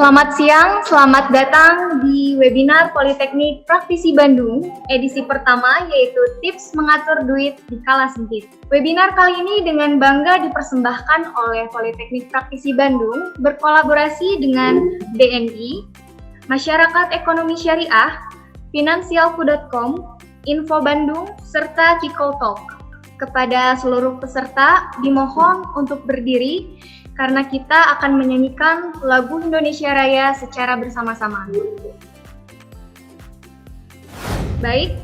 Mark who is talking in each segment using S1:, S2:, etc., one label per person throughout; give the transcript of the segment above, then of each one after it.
S1: Selamat siang, selamat datang di webinar Politeknik Praktisi Bandung, edisi pertama yaitu Tips Mengatur Duit di Kala Sempit. Webinar kali ini dengan bangga dipersembahkan oleh Politeknik Praktisi Bandung berkolaborasi dengan BNI, Masyarakat Ekonomi Syariah, Finansialku.com, Info Bandung, serta Cikol Talk. Kepada seluruh peserta dimohon untuk berdiri karena kita akan menyanyikan lagu Indonesia Raya secara bersama-sama. Baik,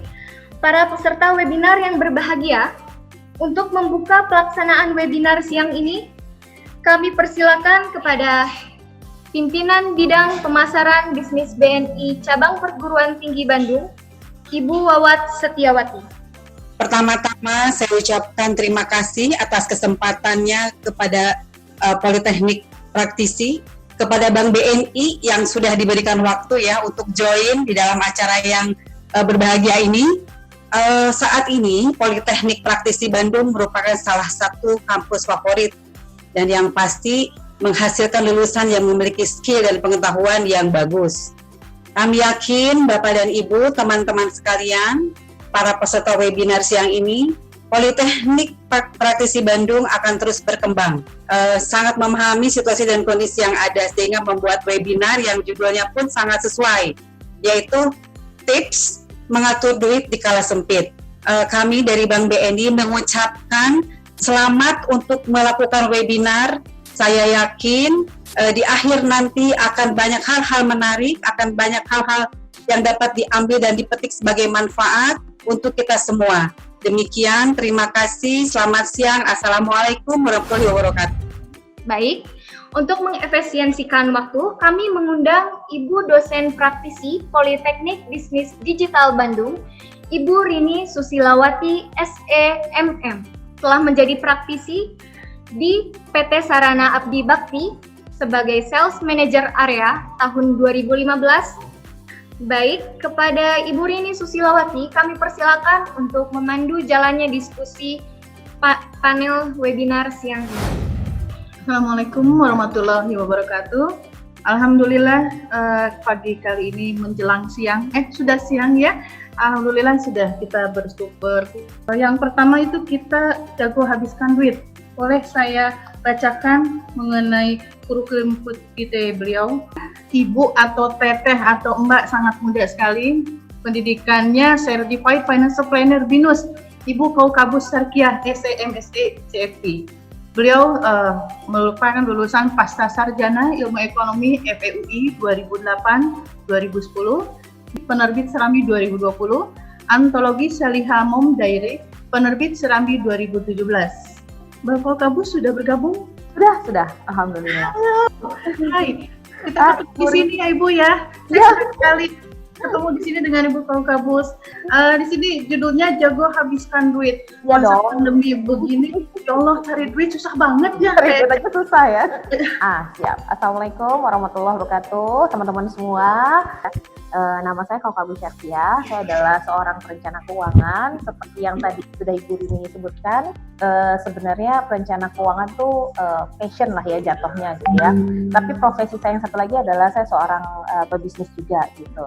S1: para peserta webinar yang berbahagia, untuk membuka pelaksanaan webinar siang ini, kami persilakan kepada Pimpinan Bidang Pemasaran Bisnis BNI Cabang Perguruan Tinggi Bandung, Ibu Wawat Setiawati.
S2: Pertama-tama saya ucapkan terima kasih atas kesempatannya kepada Politeknik Praktisi, kepada Bank BNI yang sudah diberikan waktu ya untuk join di dalam acara yang berbahagia ini. Saat ini Politeknik Praktisi Bandung merupakan salah satu kampus favorit dan yang pasti menghasilkan lulusan yang memiliki skill dan pengetahuan yang bagus. Kami yakin Bapak dan Ibu, teman-teman sekalian, para peserta webinar siang ini, Politeknik Praktisi Bandung akan terus berkembang, sangat memahami situasi dan kondisi yang ada sehingga membuat webinar yang judulnya pun sangat sesuai, yaitu Tips Mengatur Duit di Kala Sempit. Kami dari Bank BNI mengucapkan selamat untuk melakukan webinar. Saya yakin di akhir nanti akan banyak hal-hal menarik, akan banyak hal-hal yang dapat diambil dan dipetik sebagai manfaat untuk kita semua. Demikian, terima kasih, selamat siang, Assalamualaikum warahmatullahi wabarakatuh.
S1: Baik, untuk mengefisiensikan waktu, kami mengundang Ibu Dosen Praktisi Politeknik Bisnis Digital Bandung, Ibu Rini Susilawati SEMM, telah menjadi praktisi di PT Sarana Abdi Bakti sebagai Sales Manager Area tahun 2015. Baik, kepada Ibu Rini Susilawati, kami persilakan untuk memandu jalannya diskusi panel webinar siang ini.
S3: Assalamualaikum warahmatullahi wabarakatuh. Alhamdulillah pagi kali ini menjelang siang, sudah siang ya. Alhamdulillah sudah kita bersyukur. Yang pertama itu kita jago habiskan duit. Boleh saya bacakan mengenai kurikulum vitae beliau. Ibu atau teteh atau mbak sangat muda sekali. Pendidikannya Certified Financial Planner BINUS. Ibu Kaukabus Sarkiah SEMSE CFP. Beliau merupakan lulusan Pasca Sarjana Ilmu Ekonomi FEUI 2008-2010, penerbit Serambi 2020, Antologi Syaliha Mom Diary, penerbit Serambi 2017. Bapak Kabus sudah bergabung?
S4: Sudah, alhamdulillah.
S3: Hai, kita ketemu di sini ya Ibu ya. Saya senang sekali ketemu di sini dengan Ibu Kabus. Di sini judulnya Jago Habiskan Duit.
S4: Ya
S3: Masa
S4: dong.
S3: pandemi begini, ya Allah cari duit susah banget ya.
S4: Cari duit aja susah ya. Siap. Assalamualaikum warahmatullahi wabarakatuh, teman-teman semua. Nama saya Kaukabus Sarkiah. Saya adalah seorang perencana keuangan. Seperti yang tadi sudah Ibu Rini sebutkan, sebenarnya perencana keuangan tuh passion lah ya jatuhnya gitu ya. Tapi profesi saya yang satu lagi adalah saya seorang pebisnis juga gitu.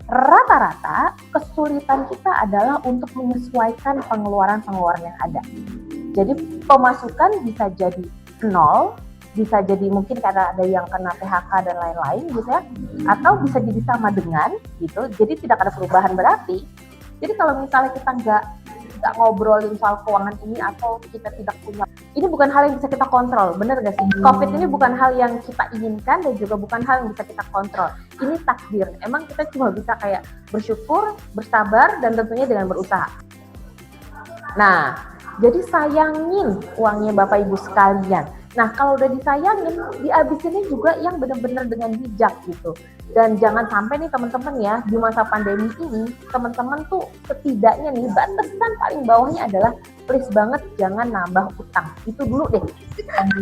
S4: Rata-rata kesulitan kita adalah untuk menyesuaikan pengeluaran-pengeluaran yang ada. Jadi pemasukan bisa jadi nol, bisa jadi mungkin karena ada yang kena PHK dan lain-lain gitu ya, atau bisa jadi sama dengan gitu, jadi tidak ada perubahan berarti. Jadi kalau misalnya kita nggak ngobrolin soal keuangan ini atau kita tidak punya, ini bukan hal yang bisa kita kontrol, bener gak sih? COVID ini bukan hal yang kita inginkan dan juga bukan hal yang bisa kita kontrol. Ini takdir, emang kita cuma bisa kayak bersyukur, bersabar, dan tentunya dengan berusaha. Nah, jadi sayangin uangnya Bapak Ibu sekalian. Nah, kalau udah disayangin, dihabisinnya juga yang benar-benar dengan bijak gitu. Dan jangan sampai nih teman-teman ya, di masa pandemi ini, teman-teman tuh setidaknya nih, batasan paling bawahnya adalah please banget jangan nambah utang. Itu dulu deh.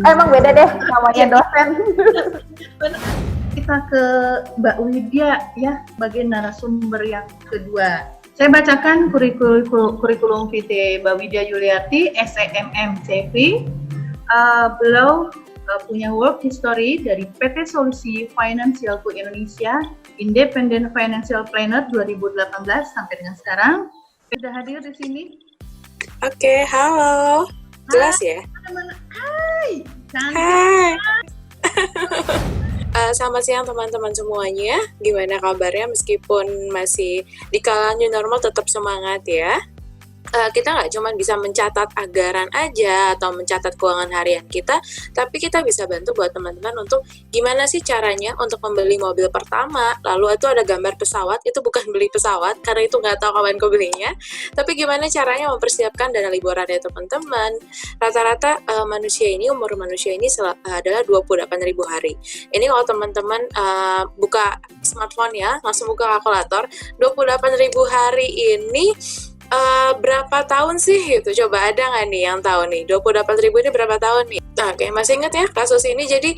S4: Emang beda deh namanya dosen.
S3: Kita ke Mbak Widya ya, sebagai narasumber yang kedua. Saya bacakan kurikulum vitae Mbak Widya Yuliarti, SEMM CV. Beliau punya work history dari PT Solusi Financialku Indonesia, Independent Financial Planner 2018 sampai dengan sekarang. Sudah hadir di sini.
S5: Oke, halo. Jelas ya?
S3: Hai,
S5: Hai. Selamat siang teman-teman semuanya. Gimana kabarnya meskipun masih di kala new normal tetap semangat ya. Kita nggak cuma bisa mencatat anggaran aja atau mencatat keuangan harian kita, tapi kita bisa bantu buat teman-teman untuk gimana sih caranya untuk membeli mobil pertama. Lalu itu ada gambar pesawat, itu bukan beli pesawat karena itu nggak tahu kapan kebelinya, tapi gimana caranya mempersiapkan dana liburan ya teman-teman. Rata-rata umur manusia ini adalah 28.000 hari. Ini kalau teman-teman buka smartphone ya, langsung buka kalkulator, 28.000 hari ini berapa tahun sih gitu? Coba ada nggak nih yang tahu nih 28.000 ini berapa tahun nih? Nah, kayak masih ingat ya kasus ini. Jadi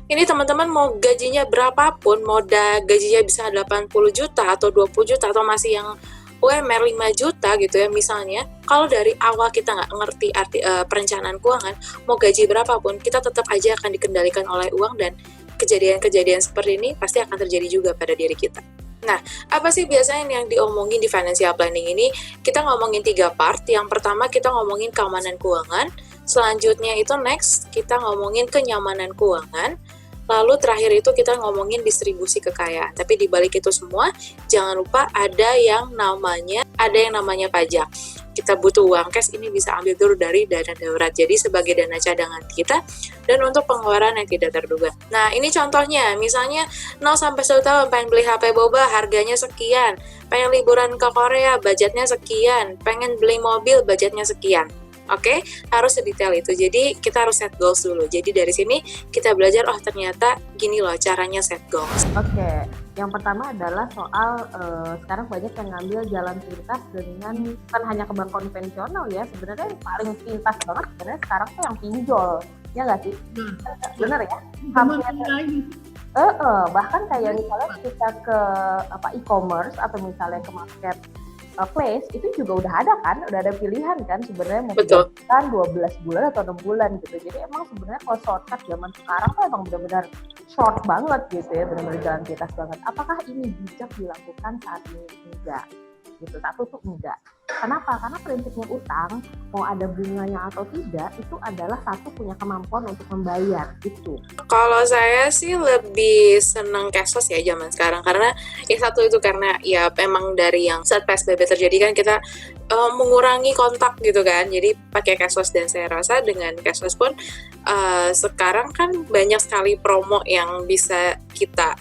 S5: ini teman-teman mau gajinya berapapun, mau gajinya bisa 80 juta atau 20 juta atau masih yang UMR 5 juta gitu ya misalnya, kalau dari awal kita nggak ngerti arti perencanaan keuangan, mau gaji berapapun kita tetap aja akan dikendalikan oleh uang, dan kejadian-kejadian seperti ini pasti akan terjadi juga pada diri kita. Nah, apa sih biasanya yang diomongin di financial planning ini? Kita ngomongin 3 part. Yang pertama kita ngomongin keamanan keuangan. Selanjutnya itu next, kita ngomongin kenyamanan keuangan. Lalu terakhir itu kita ngomongin distribusi kekayaan. Tapi di balik itu semua, jangan lupa ada yang namanya pajak. Kita butuh uang cash, ini bisa ambil dulu dari dana darurat. Jadi sebagai dana cadangan kita dan untuk pengeluaran yang tidak terduga. Nah, ini contohnya, misalnya 0 sampai 1 tahun pengen beli HP boba harganya sekian, pengen liburan ke Korea budgetnya sekian, pengen beli mobil budgetnya sekian. Oke, harus sedetail itu. Jadi kita harus set goals dulu. Jadi dari sini kita belajar, oh ternyata gini loh caranya set goals.
S4: Oke, yang pertama adalah soal sekarang banyak yang ngambil jalan pintas dengan bukan hanya ke bank konvensional ya. Sebenarnya yang paling pintas banget sebenarnya sekarang tuh yang pinjol, ya nggak sih? Bener ya? Bahkan kayak misalnya kita ke e-commerce atau misalnya ke market place itu juga udah ada pilihan kan sebenarnya, mau kan 12 bulan atau 6 bulan gitu. Jadi emang sebenarnya kalau shortcut zaman sekarang tuh emang benar-benar short banget gitu ya, benar-benar jalan pintas banget. Apakah ini bijak dilakukan saat ini? Enggak gitu, satu tuh enggak. Kenapa? Karena prinsipnya utang, mau ada bunganya atau tidak, itu adalah satu punya kemampuan untuk membayar gitu.
S5: Kalau saya sih lebih seneng cashless ya zaman sekarang, karena ya satu itu karena ya memang dari yang saat PSBB terjadi kan kita mengurangi kontak gitu kan, jadi pakai cashless. Dan saya rasa dengan cashless pun sekarang kan banyak sekali promo yang bisa kita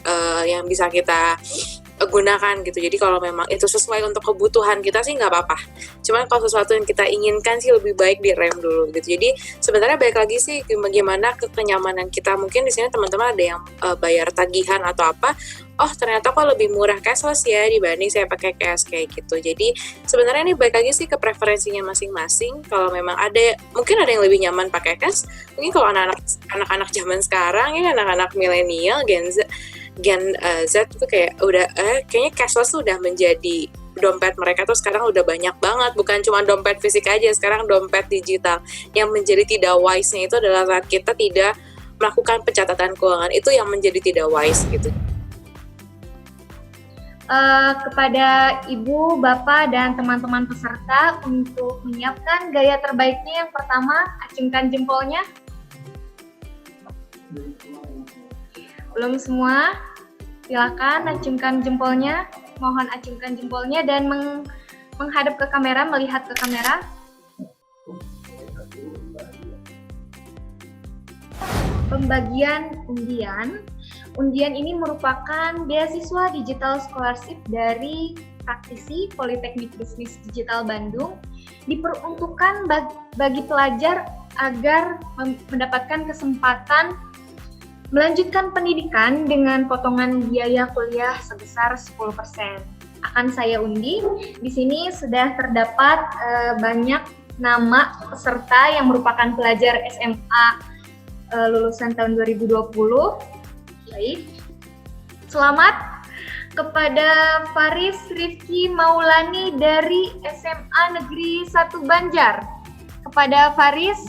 S5: gunakan gitu. Jadi kalau memang itu sesuai untuk kebutuhan kita sih nggak apa-apa. Cuman kalau sesuatu yang kita inginkan sih lebih baik direm dulu gitu. Jadi sebenarnya balik lagi sih gimana kenyamanan kita. Mungkin di sini teman-teman ada yang bayar tagihan atau apa. Oh ternyata kok lebih murah cashless ya dibanding saya pakai cash kayak gitu. Jadi sebenarnya ini balik lagi sih ke preferensinya masing-masing. Kalau memang mungkin ada yang lebih nyaman pakai cash. Mungkin kalau anak-anak zaman sekarang ya, anak-anak milenial Gen Z itu kayak udah kayaknya cashless tuh udah menjadi dompet mereka tuh sekarang udah banyak banget, bukan cuma dompet fisik aja, sekarang dompet digital. Yang menjadi tidak wise-nya itu adalah saat kita tidak melakukan pencatatan keuangan, itu yang menjadi tidak wise gitu.
S1: Kepada Ibu, Bapak, dan teman-teman peserta untuk menyiapkan gaya terbaiknya, yang pertama acungkan jempolnya. Belum semua, silakan acungkan jempolnya. Mohon acungkan jempolnya dan menghadap ke kamera, melihat ke kamera. Pembagian undian. Undian ini merupakan beasiswa digital scholarship dari praktisi Politeknik Bisnis Digital Bandung, diperuntukkan bagi pelajar agar mendapatkan kesempatan melanjutkan pendidikan dengan potongan biaya kuliah sebesar 10%. Akan saya undi. Di sini sudah terdapat banyak nama peserta yang merupakan pelajar SMA lulusan tahun 2020. Baik. Selamat kepada Faris Rifki Maulani dari SMA Negeri 1 Banjar. Kepada Faris,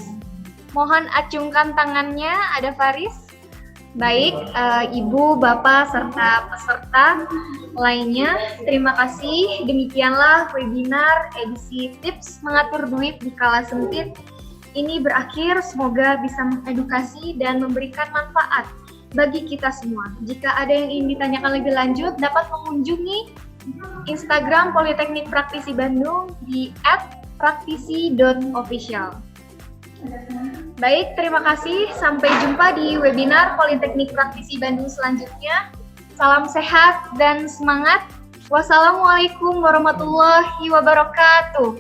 S1: Mohon acungkan tangannya, ada Faris. Baik, Ibu, Bapak, serta peserta lainnya, terima kasih. Demikianlah webinar edisi tips mengatur duit di kala sempit ini berakhir. Semoga bisa mengedukasi dan memberikan manfaat bagi kita semua. Jika ada yang ingin ditanyakan lebih lanjut, dapat mengunjungi Instagram Politeknik Praktisi Bandung di @praktisi.official. Baik, terima kasih. Sampai jumpa di webinar Politeknik Praktisi Bandung selanjutnya. Salam sehat dan semangat. Wassalamualaikum warahmatullahi wabarakatuh.